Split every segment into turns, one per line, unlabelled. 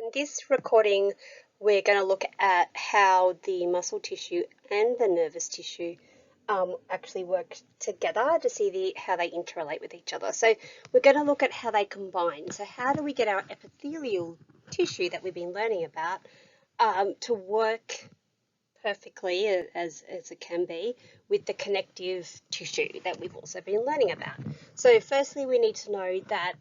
In this recording, we're going to look at how the muscle tissue and the nervous tissue actually work together to see how they interrelate with each other. So we're going to look at how they combine. So how do we get our epithelial tissue that we've been learning about to work perfectly as it can be with the connective tissue that we've also been learning about. So firstly, we need to know that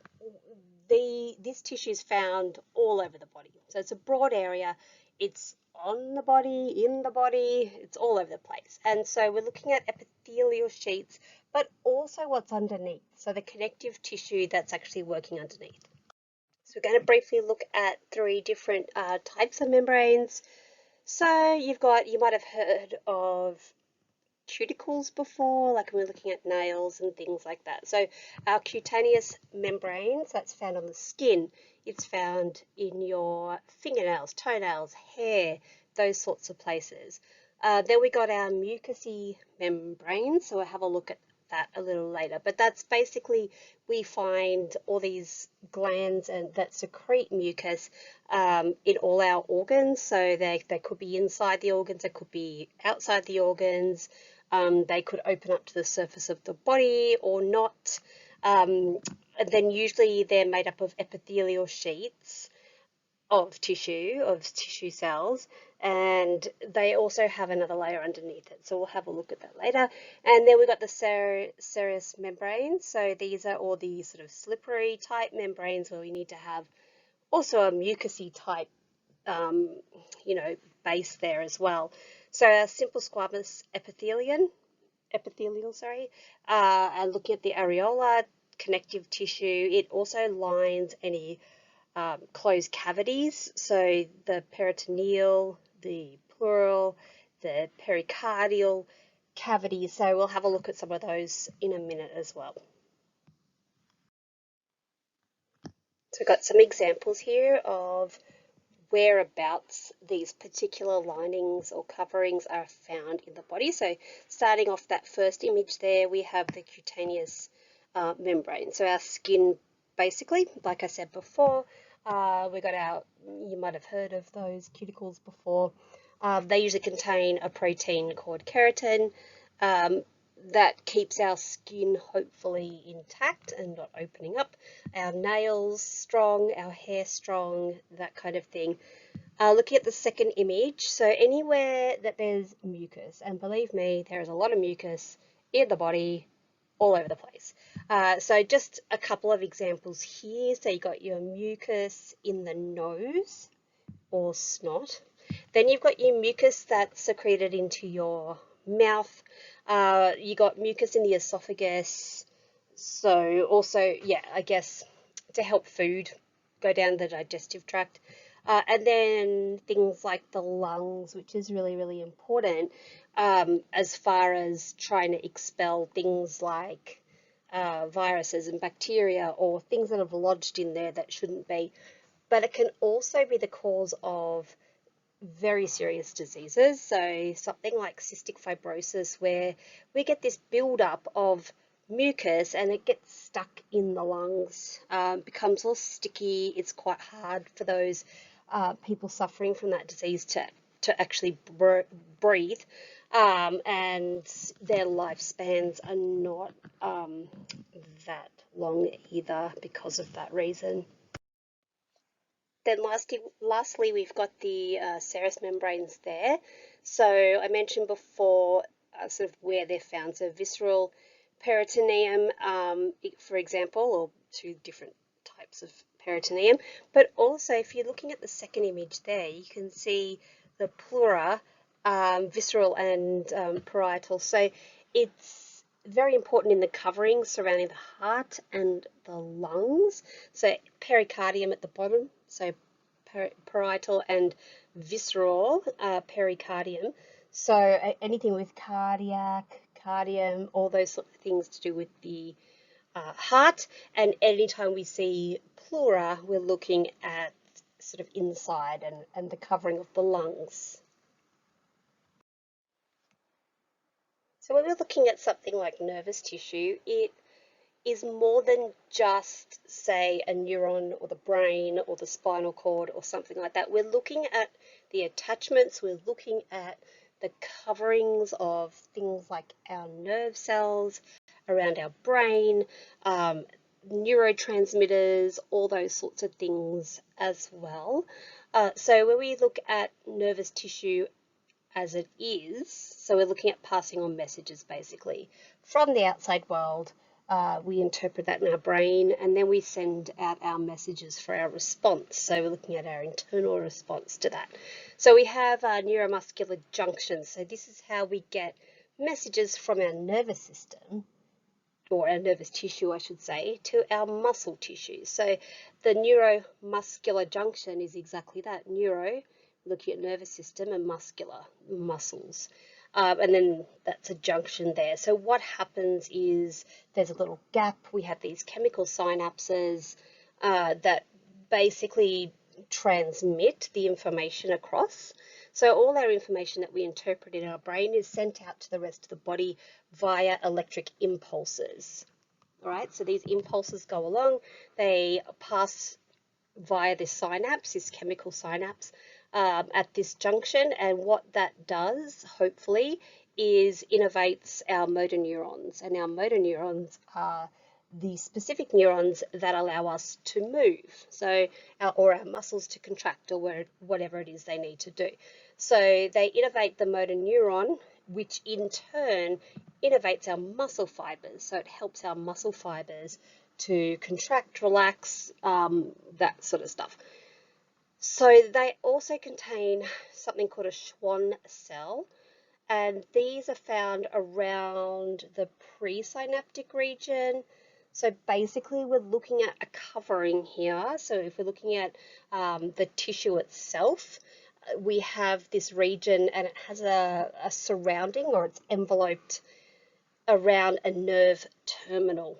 this tissue is found all over the body. So it's a broad area. It's on the body, in the body, it's all over the place. And so we're looking at epithelial sheets, but also what's underneath. So the connective tissue that's actually working underneath. So we're going to briefly look at three different types of membranes. So you might have heard of cuticles before, like when we're looking at nails and things like that. So our cutaneous membranes, that's found on the skin. It's found in your fingernails, toenails, hair, those sorts of places. Then we got our mucousy membranes, so we'll have a look at that a little later. But that's basically, we find all these glands that secrete mucus in all our organs. So they could be inside the organs, they could be outside the organs. They could open up to the surface of the body or not. And then usually they're made up of epithelial sheets of tissue cells, and they also have another layer underneath it. So we'll have a look at that later. And then we've got the serous membranes. So these are all the sort of slippery type membranes where we need to have also a mucousy type base there as well. So our simple squamous epithelial, and looking at the areola connective tissue, it also lines any closed cavities. So the peritoneal, the pleural, the pericardial cavities. So we'll have a look at some of those in a minute as well. So we've got some examples here of whereabouts these particular linings or coverings are found in the body. So starting off that first image there, we have the cutaneous membrane. So our skin, basically, like I said before, we got you might have heard of those cuticles before. They usually contain a protein called keratin that keeps our skin hopefully intact and not opening up, our nails strong, our hair strong, that kind of thing. Looking at the second image, so anywhere that there's mucus, and believe me, there is a lot of mucus in the body all over the place. So just a couple of examples here. So you got your mucus in the nose or snot. Then you've got your mucus that's secreted into your mouth. You got mucus in the esophagus. So also, yeah, I guess to help food go down the digestive tract. And then things like the lungs, which is really, really important as far as trying to expel things like viruses and bacteria or things that have lodged in there that shouldn't be. But it can also be the cause of very serious diseases. So something like cystic fibrosis, where we get this buildup of mucus and it gets stuck in the lungs, becomes all sticky. It's quite hard for those people suffering from that disease to actually breathe, and their lifespans are not that long either because of that reason. Then lastly, we've got the serous membranes there. So I mentioned before sort of where they're found. So visceral peritoneum, for example, or two different types of peritoneum. But also, if you're looking at the second image there, you can see the pleura, visceral and parietal. So it's very important in the covering surrounding the heart and the lungs. So pericardium at the bottom, so parietal and visceral pericardium. So anything with cardiac, cardium, all those sort of things to do with the heart. And anytime we see pleura, we're looking at sort of inside and the covering of the lungs. So when we're looking at something like nervous tissue, it is more than just, say, a neuron or the brain or the spinal cord or something like that. We're looking at the attachments, we're looking at the coverings of things like our nerve cells around our brain, neurotransmitters, all those sorts of things as well. So when we look at nervous tissue as it is, so we're looking at passing on messages basically from the outside world. We interpret that in our brain, and then we send out our messages for our response. So we're looking at our internal response to that. So we have our neuromuscular junctions. So this is how we get messages from our nervous system, or our nervous tissue, I should say, to our muscle tissue. So the neuromuscular junction is exactly that. Neuro, looking at nervous system, and muscular, muscles. And then that's a junction there. So what happens is there's a little gap. We have these chemical synapses that basically transmit the information across. So all our information that we interpret in our brain is sent out to the rest of the body via electric impulses. All right, so these impulses go along, they pass via this synapse, this chemical synapse, at this junction, and what that does, hopefully, is innervates our motor neurons, and our motor neurons are the specific neurons that allow us to move, so our muscles to contract, or whatever it is they need to do. So they innervate the motor neuron, which in turn innervates our muscle fibers. So it helps our muscle fibers to contract, relax, that sort of stuff. So they also contain something called a Schwann cell, and these are found around the presynaptic region. So basically we're looking at a covering here. So if we're looking at the tissue itself, we have this region, and it has a surrounding, or it's enveloped around a nerve terminal.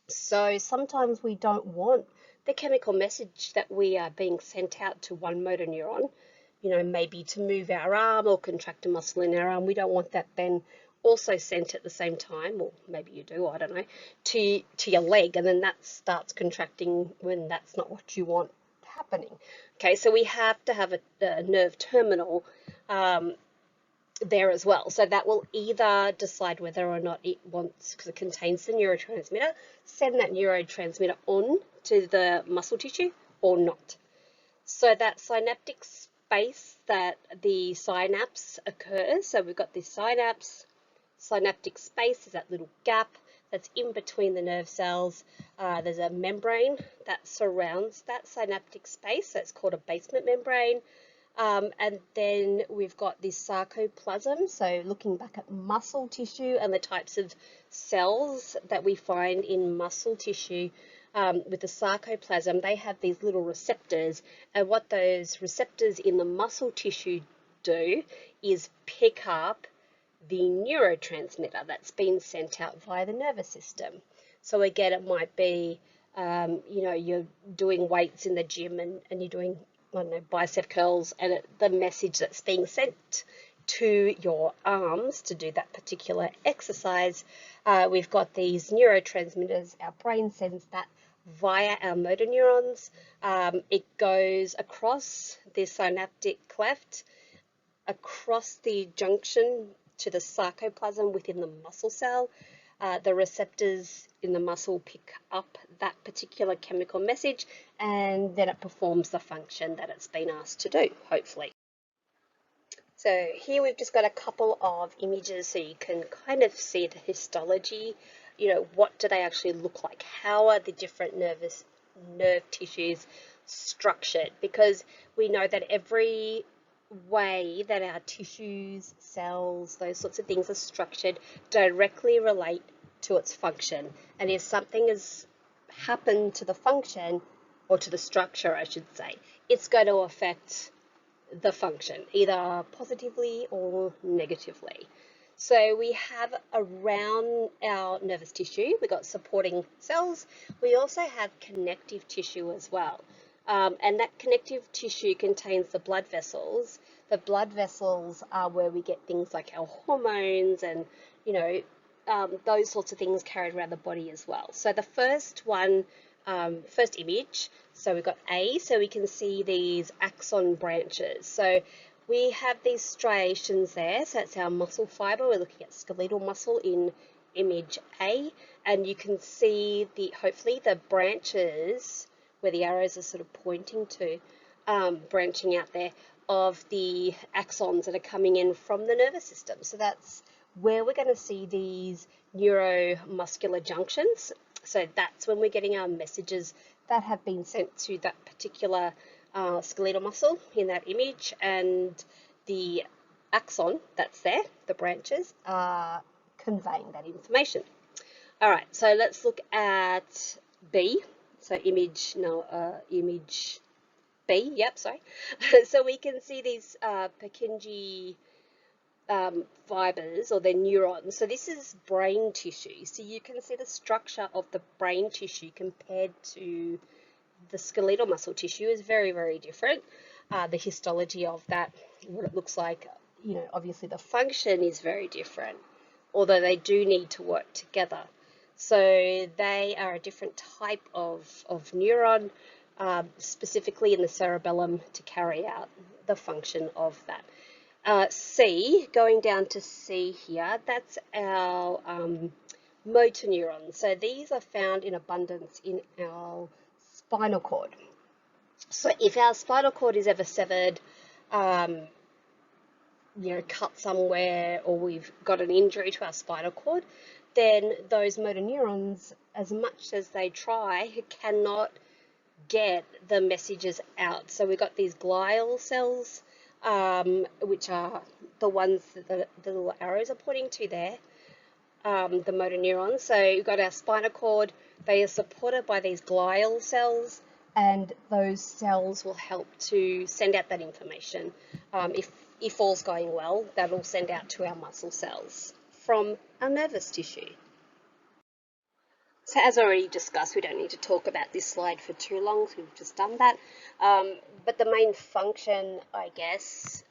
So sometimes we don't want the chemical message that we are being sent out to one motor neuron, maybe to move our arm or contract a muscle in our arm. We don't want that then also sent at the same time, or maybe you do, I don't know, to your leg, and then that starts contracting when that's not what you want happening. Okay, so we have to have a nerve terminal there as well. So that will either decide whether or not it wants, because it contains the neurotransmitter, send that neurotransmitter on to the muscle tissue or not. So that synaptic space that the synapse occurs, so we've got this synaptic space is that little gap that's in between the nerve cells. There's a membrane that surrounds that synaptic space. That's called a basement membrane. And then we've got this sarcoplasm. So looking back at muscle tissue and the types of cells that we find in muscle tissue, with the sarcoplasm, they have these little receptors, and what those receptors in the muscle tissue do is pick up the neurotransmitter that's been sent out via the nervous system. So again, it might be, you're doing weights in the gym, and you're doing, I don't know, bicep curls, and the message that's being sent to your arms to do that particular exercise, we've got these neurotransmitters. Our brain sends that via our motor neurons. It goes across the synaptic cleft, across the junction to the sarcoplasm within the muscle cell. The receptors in the muscle pick up that particular chemical message, and then it performs the function that it's been asked to do, hopefully. So here we've just got a couple of images so you can kind of see the histology. What do they actually look like? How are the different nerve tissues structured? Because we know that every way that our tissues, cells, those sorts of things are structured directly relate to its function. And if something has happened to the function, or to the structure, I should say, it's going to affect the function, either positively or negatively. So we have around our nervous tissue, we've got supporting cells. We also have connective tissue as well. And that connective tissue contains the blood vessels. The blood vessels are where we get things like our hormones and, those sorts of things carried around the body as well. So the first one, first image, so we've got A, so we can see these axon branches. So we have these striations there, so it's our muscle fiber. We're looking at skeletal muscle in image A, and you can see hopefully the branches where the arrows are sort of pointing to, branching out there, of the axons that are coming in from the nervous system. So that's where we're going to see these neuromuscular junctions. So that's when we're getting our messages that have been sent to that particular skeletal muscle in that image, and the axon that's there, the branches, are conveying that information. All right, so let's look at B. So image B, yep, sorry. So we can see these Purkinje fibers, or their neurons. So this is brain tissue. So you can see the structure of the brain tissue compared to the skeletal muscle tissue is very, very different. The histology of that, what it looks like, obviously the function is very different, although they do need to work together. So they are a different type of neuron, specifically in the cerebellum, to carry out the function of that. C, going down to C here, that's our motor neurons. So these are found in abundance in our spinal cord. So if our spinal cord is ever severed, cut somewhere, or we've got an injury to our spinal cord, then those motor neurons, as much as they try, cannot get the messages out. So we've got these glial cells, which are the ones that the little arrows are pointing to there, the motor neurons. So you've got our spinal cord, they are supported by these glial cells, and those cells will help to send out that information. If all's going well, that'll send out to our muscle cells from our nervous tissue. So as already discussed, we don't need to talk about this slide for too long, so we've just done that. But the main function, I guess,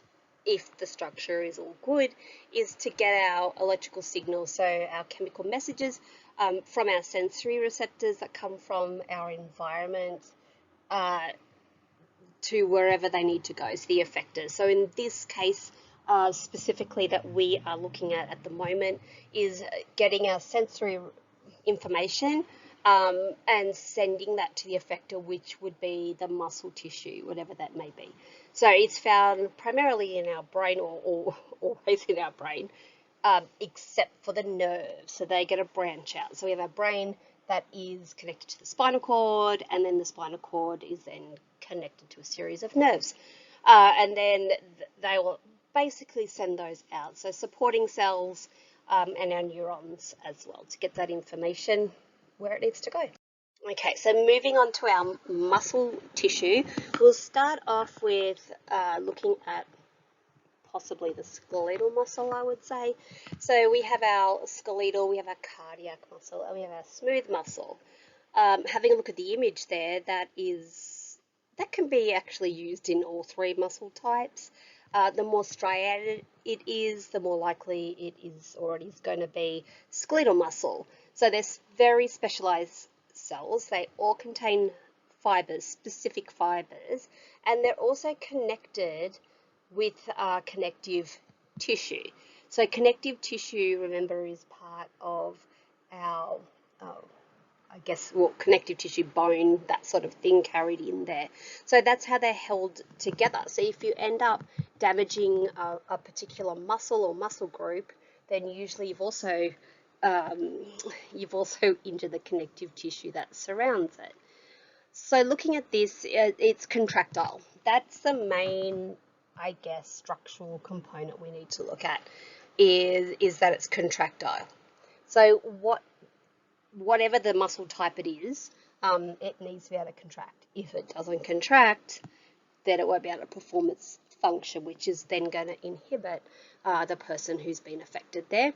if the structure is all good, is to get our electrical signals, so our chemical messages, from our sensory receptors that come from our environment to wherever they need to go, so the effectors. So in this case, specifically that we are looking at the moment, is getting our sensory information and sending that to the effector, which would be the muscle tissue, whatever that may be. So it's found primarily in our brain, or always in our brain, except for the nerves. So they get a branch out. So we have our brain that is connected to the spinal cord, and then the spinal cord is then connected to a series of nerves. And then they will basically send those out. So supporting cells and our neurons as well, to get that information where it needs to go. Okay, so moving on to our muscle tissue, we'll start off with looking at possibly the skeletal muscle, I would say. So we have our skeletal, we have our cardiac muscle, and we have our smooth muscle. Having a look at the image there, that can be actually used in all three muscle types. The more striated it is, the more likely it is, or it is going to be, skeletal muscle. So there's very specialized cells. They all contain fibers, specific fibers, and they're also connected with connective tissue. So connective tissue, remember, is part of our, connective tissue, bone, that sort of thing carried in there. So that's how they're held together. So if you end up damaging a particular muscle or muscle group, then usually you've also injured the connective tissue that surrounds it. So looking at this, it's contractile. That's the main, I guess, structural component we need to look at, is that it's contractile. So whatever the muscle type it is, it needs to be able to contract. If it doesn't contract, then it won't be able to perform its function, which is then going to inhibit the person who's been affected there.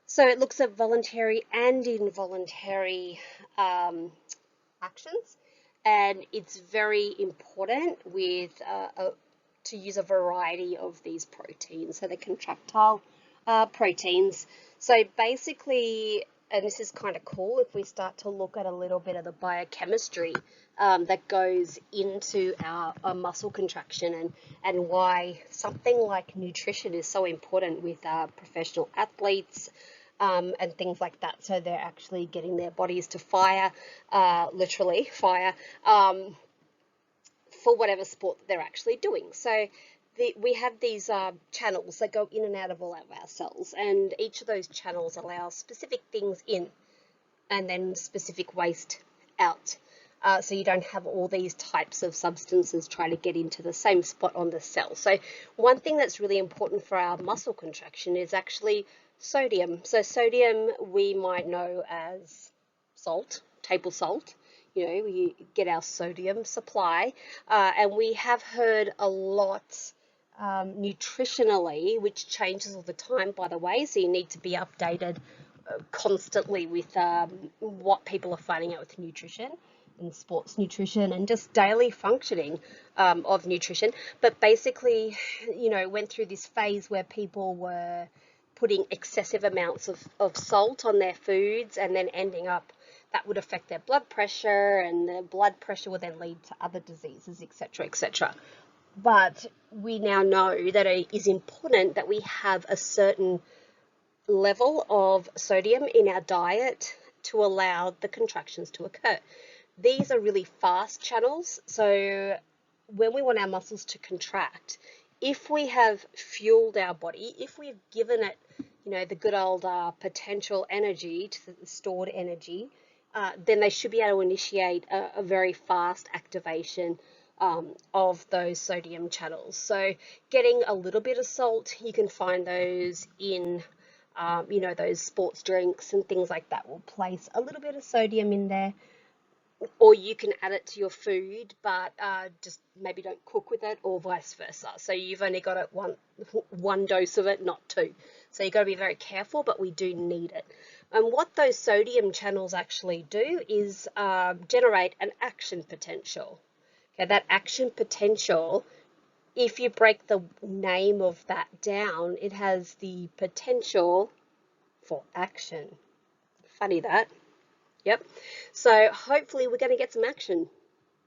So it looks at voluntary and involuntary actions, and it's very important to use a variety of these proteins. So the contractile proteins, So basically, and this is kind of cool if we start to look at a little bit of the biochemistry that goes into our muscle contraction, and why something like nutrition is so important with professional athletes and things like that. So they're actually getting their bodies to fire, literally fire, for whatever sport that they're actually doing. So we have these channels that go in and out of all of our cells, and each of those channels allows specific things in and then specific waste out. So you don't have all these types of substances trying to get into the same spot on the cell. So one thing that's really important for our muscle contraction is actually sodium. So sodium we might know as salt, table salt. You know, we get our sodium supply, and we have heard a lot nutritionally, which changes all the time, by the way, so you need to be updated constantly with what people are finding out with nutrition and sports nutrition and just daily functioning of nutrition. But basically, you know, went through this phase where people were putting excessive amounts of salt on their foods, and then ending up that would affect their blood pressure, and the blood pressure would then lead to other diseases, etc., etc. But we now know that it is important that we have a certain level of sodium in our diet to allow the contractions to occur. These are really fast channels, so when we want our muscles to contract, if we have fueled our body, if we've given it, you know, the good old potential energy, to the stored energy, then they should be able to initiate a very fast activation of those sodium channels. So getting a little bit of salt, you can find those in you know, those sports drinks and things like that will place a little bit of sodium in there, or you can add it to your food, but just maybe don't cook with it, or vice versa. So you've only got it one dose of it, not two. So you've got to be very careful, but we do need it. And what those sodium channels actually do is generate an action potential. Okay, that action potential, if you break the name of that down, it has the potential for action. Funny that. Yep. So hopefully we're going to get some action,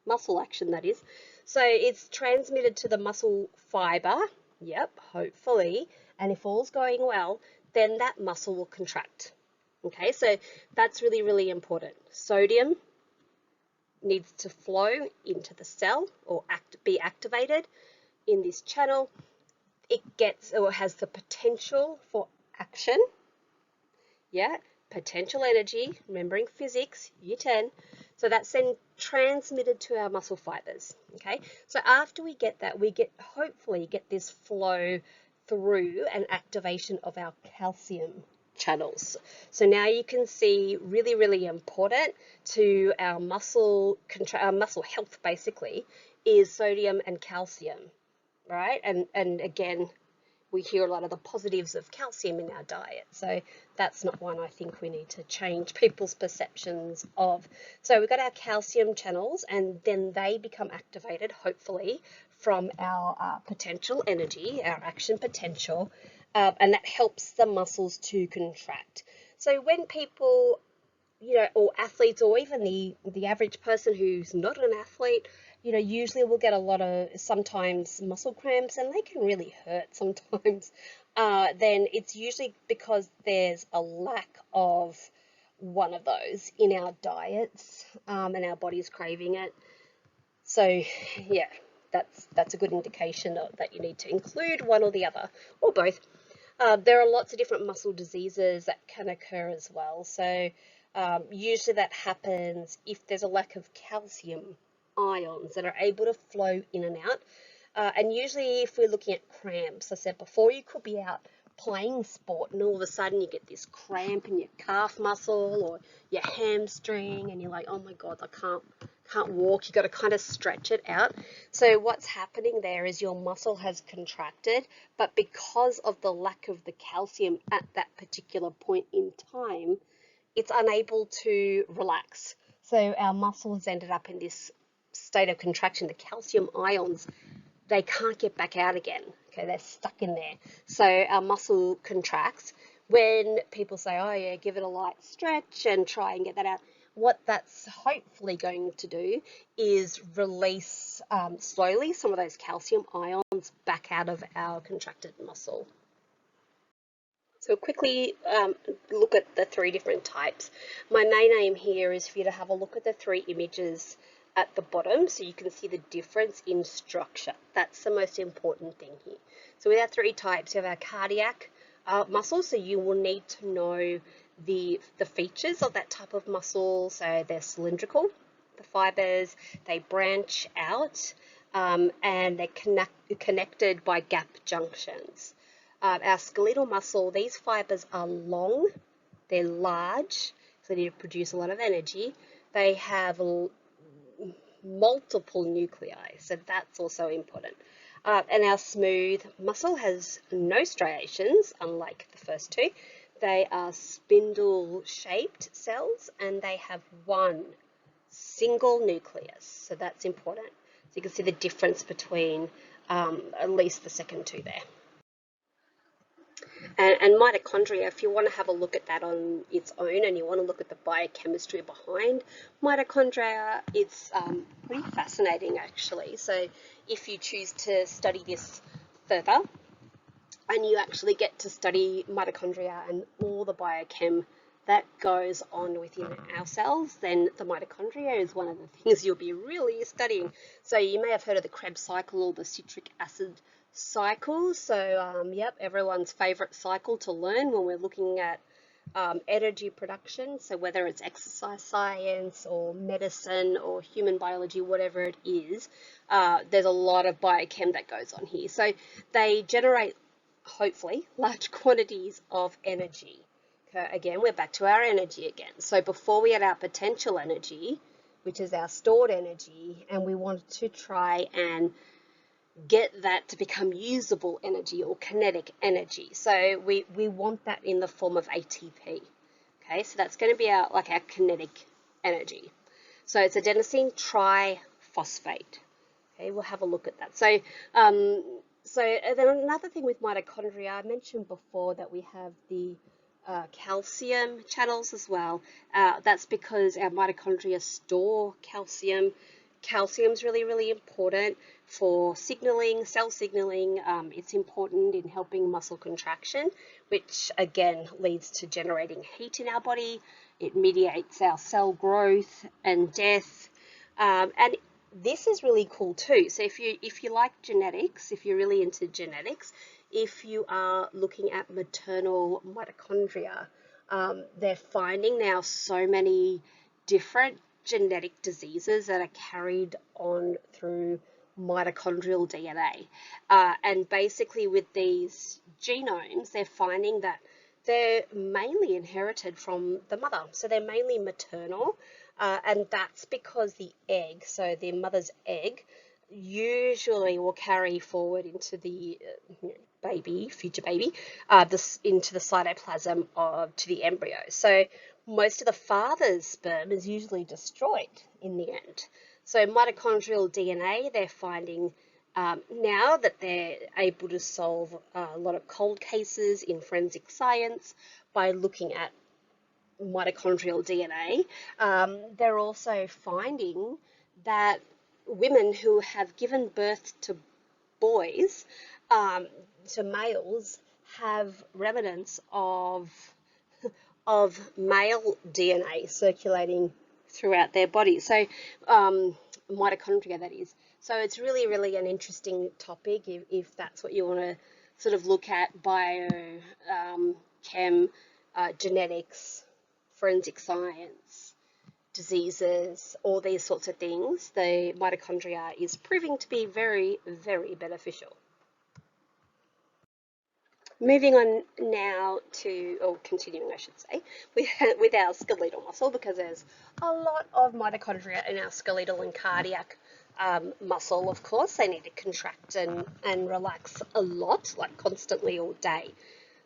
muscle action that is. So it's transmitted to the muscle fiber. Yep, hopefully. And if all's going well, then that muscle will contract. Okay, so that's really, really important. Sodium needs to flow into the cell or be activated in this channel. It gets or has the potential for action. Yeah, potential energy, remembering physics, year 10. So that's then transmitted to our muscle fibers. Okay, so after we get that, we hopefully get this flow through an activation of our calcium channels. So now you can see really, really important to our muscle health basically is sodium and calcium, right? And again, we hear a lot of the positives of calcium in our diet. So that's not one I think we need to change people's perceptions of. So we've got our calcium channels, and then they become activated, hopefully, from our potential energy, our action potential, and that helps the muscles to contract. So when people, you know, or athletes, or even the average person who's not an athlete, you know, usually we'll get a lot of sometimes muscle cramps, and they can really hurt sometimes. Then it's usually because there's a lack of one of those in our diets, and our body's craving it. So yeah, that's a good indication that you need to include one or the other, or both. There are lots of different muscle diseases that can occur as well. So usually that happens if there's a lack of calcium ions that are able to flow in and out. And usually if we're looking at cramps, I said before, you could be out playing sport and all of a sudden you get this cramp in your calf muscle or your hamstring, and you're like, oh my God, I can't walk. You've got to kind of stretch it out. So what's happening there is your muscle has contracted, but because of the lack of the calcium at that particular point in time, it's unable to relax. So our muscle has ended up in this state of contraction. The calcium ions, they can't get back out again. Okay, they're stuck in there. So our muscle contracts. when people say, oh yeah, give it a light stretch and try and get that out, what that's hopefully going to do is release slowly some of those calcium ions back out of our contracted muscle. So quickly look at the three different types. My main aim here is for you to have a look at the three images at the bottom so you can see the difference in structure. That's the most important thing here. So with our three types, you have our cardiac muscle, so you will need to know the features of that type of muscle. So they're cylindrical, the fibers, they branch out, and they're connected by gap junctions. Our skeletal muscle, these fibers are long, they're large, so they need to produce a lot of energy. They have multiple nuclei, so that's also important. And our smooth muscle has no striations, unlike the first two. They are spindle-shaped cells, and they have one single nucleus, so that's important. So you can see the difference between at least the second two there. And mitochondria, if you want to have a look at that on its own and you want to look at the biochemistry behind mitochondria, it's pretty fascinating actually. So if you choose to study this further and you actually get to study mitochondria and all the biochem that goes on within our cells, then the mitochondria is one of the things you'll be really studying. So you may have heard of the Krebs cycle or the citric acid cycle. So yep, everyone's favorite cycle to learn when we're looking at energy production. So whether it's exercise science or medicine or human biology, whatever it is, there's a lot of biochem that goes on here. So they generate, hopefully, large quantities of energy. Okay, again, we're back to our energy again. So before we had our potential energy, which is our stored energy, and we wanted to try and get that to become usable energy or kinetic energy. So we want that in the form of ATP. Okay, so that's going to be our kinetic energy. So it's adenosine triphosphate. Okay, we'll have a look at that. So then another thing with mitochondria, I mentioned before that we have the calcium channels as well. That's because our mitochondria store calcium. Calcium is really, really important for signaling, cell signaling. It's important in helping muscle contraction, which again leads to generating heat in our body. It mediates our cell growth and death. And this is really cool too. So if you like genetics, if you're really into genetics, if you are looking at maternal mitochondria, they're finding now so many different genetic diseases that are carried on through mitochondrial DNA. And basically with these genomes, they're finding that they're mainly inherited from the mother. So they're mainly maternal, and that's because the egg, so the mother's egg, usually will carry forward into the future baby, into the cytoplasm to the embryo. So most of the father's sperm is usually destroyed in the end. So mitochondrial DNA, they're finding now that they're able to solve a lot of cold cases in forensic science by looking at mitochondrial DNA. They're also finding that women who have given birth to boys, to males, have remnants of male DNA circulating throughout their body. So mitochondria, that is. So it's really, really an interesting topic if that's what you want to sort of look at: bio, chem, genetics, forensic science, diseases, all these sorts of things. The mitochondria is proving to be very, very beneficial. Moving on now to, or continuing I should say, with our skeletal muscle, because there's a lot of mitochondria in our skeletal and cardiac muscle. Of course, they need to contract and relax a lot, like constantly all day.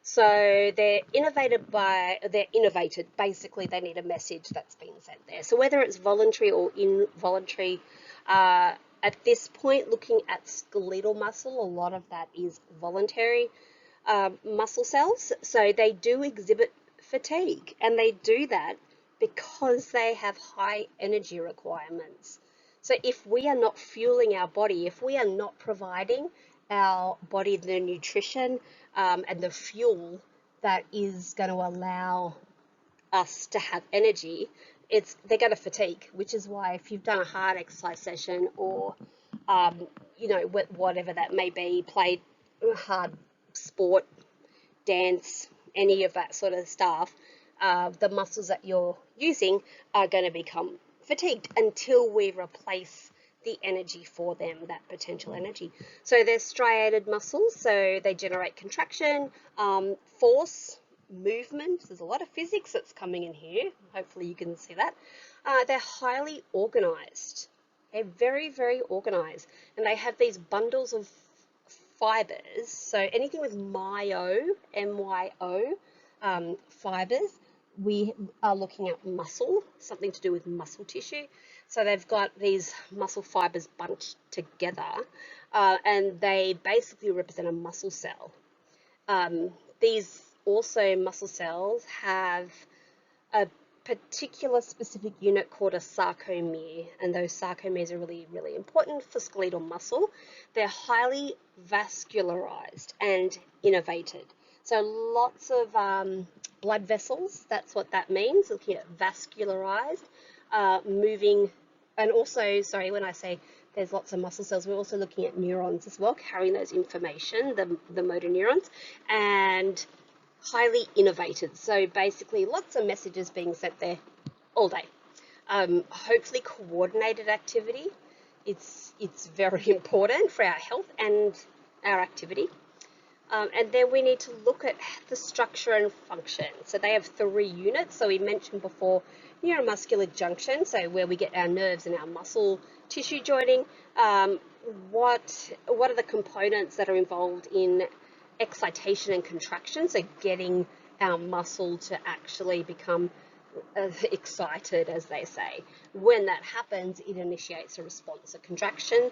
So they're innervated, basically they need a message that's been sent there. So whether it's voluntary or involuntary, at this point, looking at skeletal muscle, a lot of that is voluntary. muscle cells. So they do exhibit fatigue, and they do that because they have high energy requirements. So if we are not fueling our body, if we are not providing our body the nutrition and the fuel that is going to allow us to have energy, they're going to fatigue, which is why if you've done a hard exercise session or whatever that may be, played hard sport, dance, any of that sort of stuff, the muscles that you're using are going to become fatigued until we replace the energy for them, that potential energy. So they're striated muscles, so they generate contraction, force, movement. There's a lot of physics that's coming in here. Hopefully you can see that. They're highly organized. They're very, very organized. And they have these bundles of fibers. So anything with MYO, fibers, we are looking at muscle, something to do with muscle tissue. So they've got these muscle fibers bunched together, and they basically represent a muscle cell. These also muscle cells have a particular specific unit called a sarcomere, and those sarcomeres are really, really important for skeletal muscle. They're highly vascularized and innervated. So lots of blood vessels, that's what that means, looking at vascularized, moving, and also, sorry, when I say there's lots of muscle cells, we're also looking at neurons as well, carrying those information, the motor neurons, and highly innervated. So basically lots of messages being sent there all day. Hopefully coordinated activity. It's very important for our health and our activity. And then we need to look at the structure and function. So they have 3 units. So we mentioned before neuromuscular junction, so where we get our nerves and our muscle tissue joining. What are the components that are involved in excitation and contraction, so getting our muscle to actually become excited, as they say. When that happens, it initiates a response, a contraction.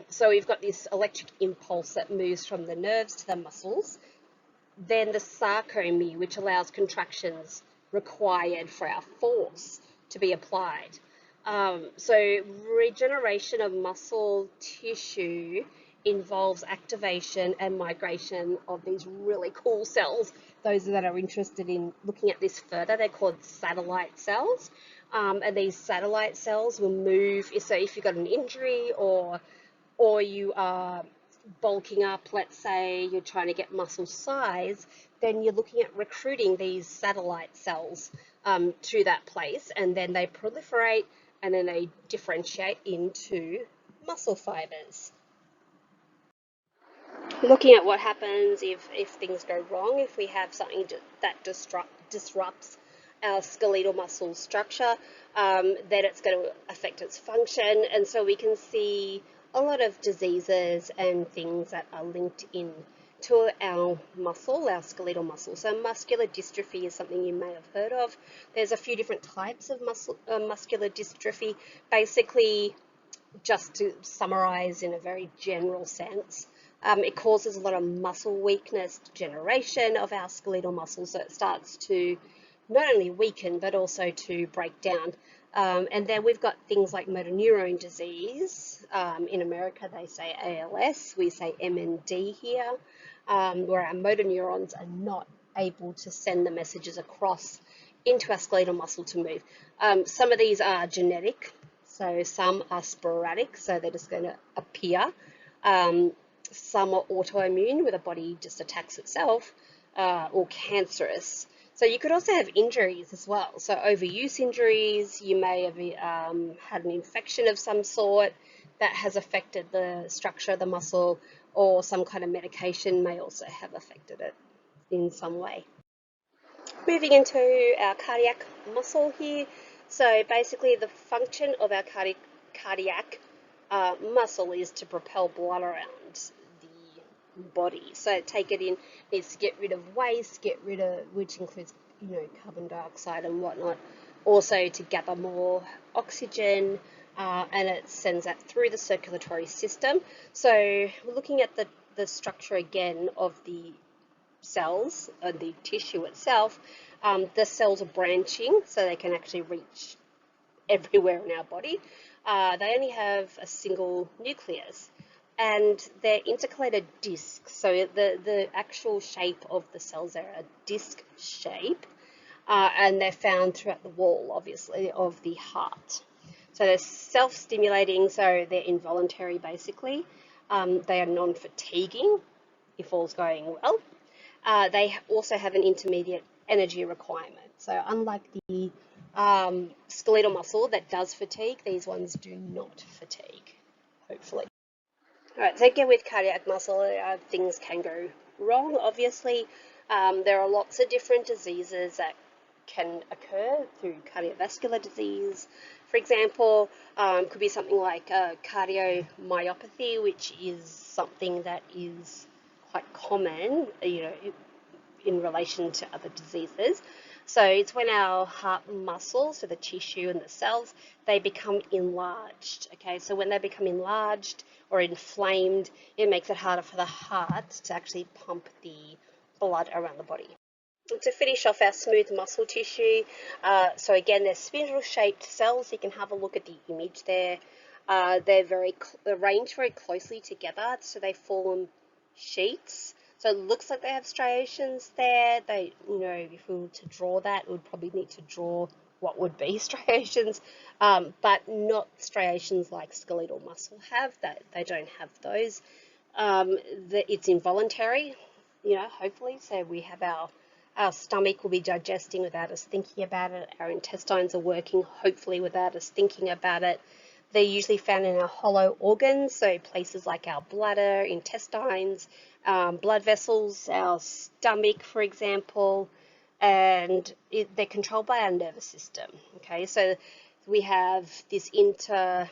So we've got this electric impulse that moves from the nerves to the muscles. Then the sarcomere, which allows contractions required for our force to be applied. So regeneration of muscle tissue involves activation and migration of these really cool cells. Those that are interested in looking at this further, they're called satellite cells. And these satellite cells will move. So if you've got an injury or you are bulking up, let's say you're trying to get muscle size, then you're looking at recruiting these satellite cells to that place, and then they proliferate and then they differentiate into muscle fibers. Looking at what happens if things go wrong, if we have something that disrupts our skeletal muscle structure, then it's going to affect its function. And so we can see a lot of diseases and things that are linked in to our muscle, our skeletal muscle. So muscular dystrophy is something you may have heard of. There's a few different types of muscular dystrophy. Basically, just to summarize in a very general sense, it causes a lot of muscle weakness, degeneration of our skeletal muscle, so it starts to not only weaken but also to break down. And then we've got things like motor neurone disease. In America they say ALS, we say MND here, where our motor neurons are not able to send the messages across into our skeletal muscle to move. Some of these are genetic, so some are sporadic, so they're just going to appear. Some are autoimmune, where the body just attacks itself, or cancerous. So you could also have injuries as well. So overuse injuries, you may have had an infection of some sort that has affected the structure of the muscle, or some kind of medication may also have affected it in some way. Moving into our cardiac muscle here. So basically the function of our cardiac muscle is to propel blood around the body. So take it in, needs to get rid of waste, which includes carbon dioxide and whatnot, also to gather more oxygen, and it sends that through the circulatory system. So we're looking at the structure again of the cells and the tissue itself, the cells are branching so they can actually reach everywhere in our body. They only have a single nucleus, and they're intercalated discs. So the actual shape of the cells are a disc shape, and they're found throughout the wall, obviously, of the heart. So they're self-stimulating, so they're involuntary, basically. They are non-fatiguing, if all's going well. They also have an intermediate energy requirement. So unlike the skeletal muscle that does fatigue, these ones do not fatigue, hopefully. All right, so again with cardiac muscle, things can go wrong, obviously. There are lots of different diseases that can occur through cardiovascular disease. For example, could be something like cardiomyopathy, which is something that is quite common, in relation to other diseases. So it's when our heart muscles, so the tissue and the cells, they become enlarged. Okay, so when they become enlarged or inflamed, it makes it harder for the heart to actually pump the blood around the body. To finish off our smooth muscle tissue, so again, they're spindle-shaped cells. You can have a look at the image there. They arranged very closely together, so they form sheets. So it looks like they have striations there. They, if we were to draw that, we would probably need to draw what would be striations, but not striations like skeletal muscle have. That they don't have those. It's involuntary, hopefully. So we have our stomach will be digesting without us thinking about it. Our intestines are working, hopefully, without us thinking about it. They're usually found in our hollow organs, so places like our bladder, intestines, blood vessels, our stomach, for example, and they're controlled by our nervous system. Okay, so we have this interrelated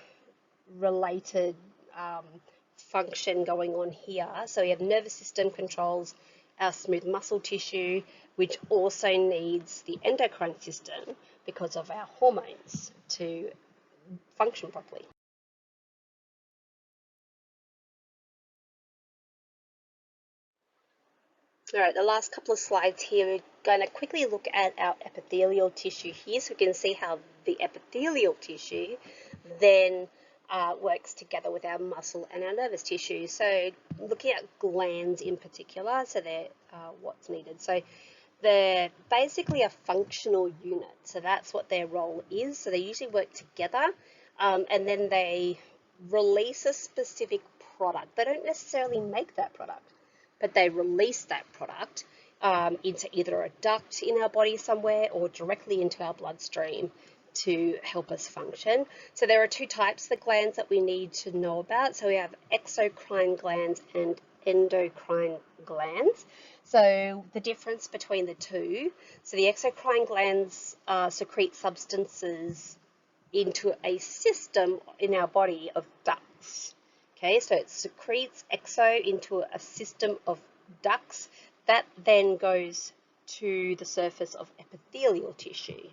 function going on here. So we have nervous system controls our smooth muscle tissue, which also needs the endocrine system because of our hormones to function properly. All right, the last couple of slides here, we're going to quickly look at our epithelial tissue here, so we can see how the epithelial tissue then works together with our muscle and our nervous tissue. So looking at glands in particular, so they're what's needed. So they're basically a functional unit, so that's what their role is. So they usually work together, and then they release a specific product. They don't necessarily make that product, but they release that product into either a duct in our body somewhere or directly into our bloodstream to help us function. So there are two types of glands that we need to know about. So we have exocrine glands and endocrine glands. So the difference between the two, so the exocrine glands secrete substances into a system in our body of ducts. Okay, so it secretes exo into a system of ducts that then goes to the surface of epithelial tissue.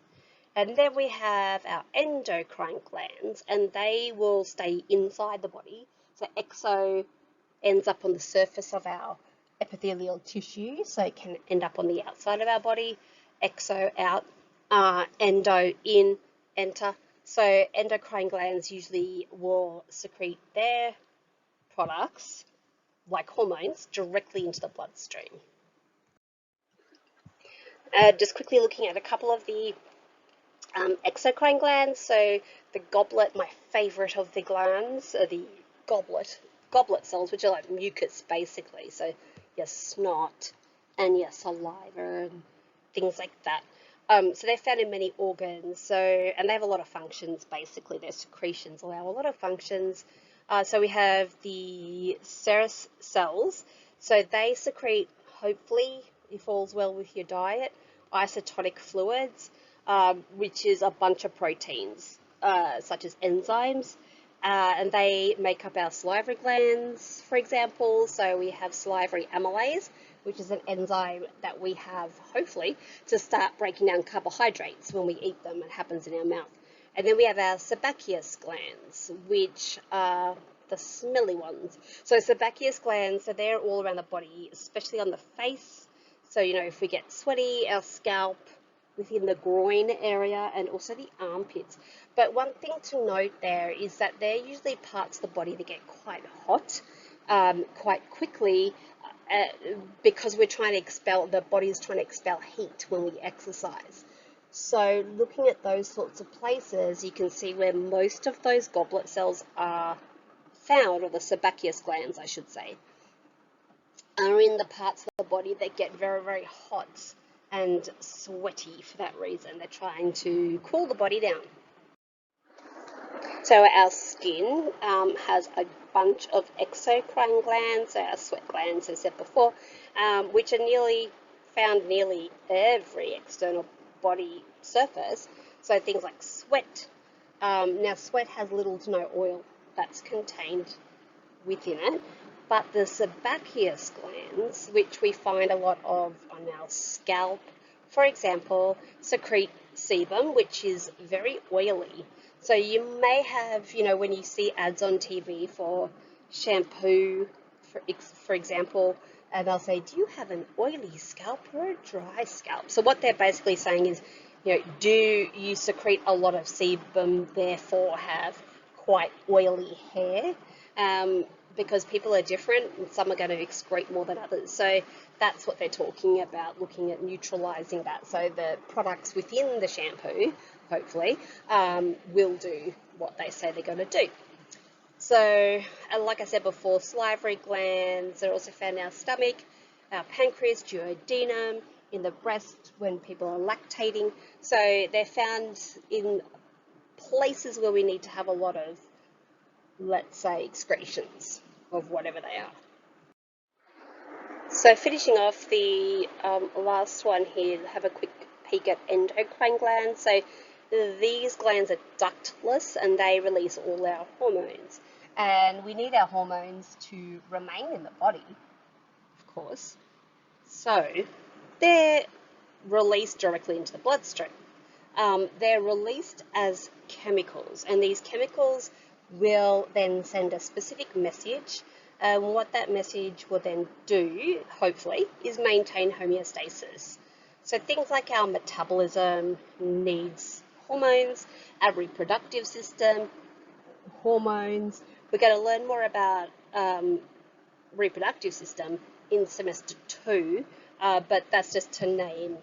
And then we have our endocrine glands, and they will stay inside the body. So exo ends up on the surface of our epithelial tissue, so it can end up on the outside of our body. Exo out, endo in, enter. So endocrine glands usually will secrete their products, like hormones, directly into the bloodstream. Just quickly looking at a couple of the exocrine glands. So the goblet, my favorite of the glands, are the goblet cells, which are like mucus basically. So your snot and your saliva and things like that. So they're found in many organs. And they have a lot of functions basically. Their secretions allow a lot of functions. So we have the serous cells. So they secrete, hopefully, if all's well with your diet, isotonic fluids, which is a bunch of proteins, such as enzymes, and they make up our salivary glands, for example. So we have salivary amylase, which is an enzyme that we have, hopefully, to start breaking down carbohydrates when we eat them. It happens in our mouth. And then we have our sebaceous glands, which are the smelly ones. So sebaceous glands, so they're all around the body, especially on the face. So, if we get sweaty, our scalp within the groin area and also the armpits. But one thing to note there is that they're usually parts of the body that get quite hot quite quickly because we're trying to expel, the body's trying to expel heat when we exercise. So looking at those sorts of places, you can see where most of those goblet cells are found, or the sebaceous glands, I should say, are in the parts of the body that get very, very hot and sweaty for that reason. They're trying to cool the body down. So our skin has a bunch of exocrine glands, so our sweat glands, as I said before, which are found nearly every external body surface. So things like sweat. Now sweat has little to no oil that's contained within it, but the sebaceous glands, which we find a lot of on our scalp, for example, secrete sebum, which is very oily. So you may have, when you see ads on TV for shampoo, for example, and they'll say, do you have an oily scalp or a dry scalp? So what they're basically saying is, do you secrete a lot of sebum, therefore have quite oily hair? Because people are different and some are going to excrete more than others. So that's what they're talking about, looking at neutralizing that. So the products within the shampoo, hopefully, will do what they say they're going to do. So, like I said before, salivary glands are also found in our stomach, our pancreas, duodenum, in the breast when people are lactating. So they're found in places where we need to have a lot of, let's say, excretions of whatever they are. So finishing off the last one here, have a quick peek at endocrine glands. So these glands are ductless and they release all our hormones. And we need our hormones to remain in the body, of course. So they're released directly into the bloodstream. They're released as chemicals, and these chemicals will then send a specific message. What that message will then do, hopefully, is maintain homeostasis. So things like our metabolism needs hormones, our reproductive system, hormones. We're going to learn more about reproductive system in semester 2, but that's just to name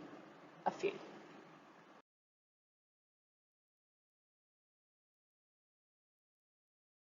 a few.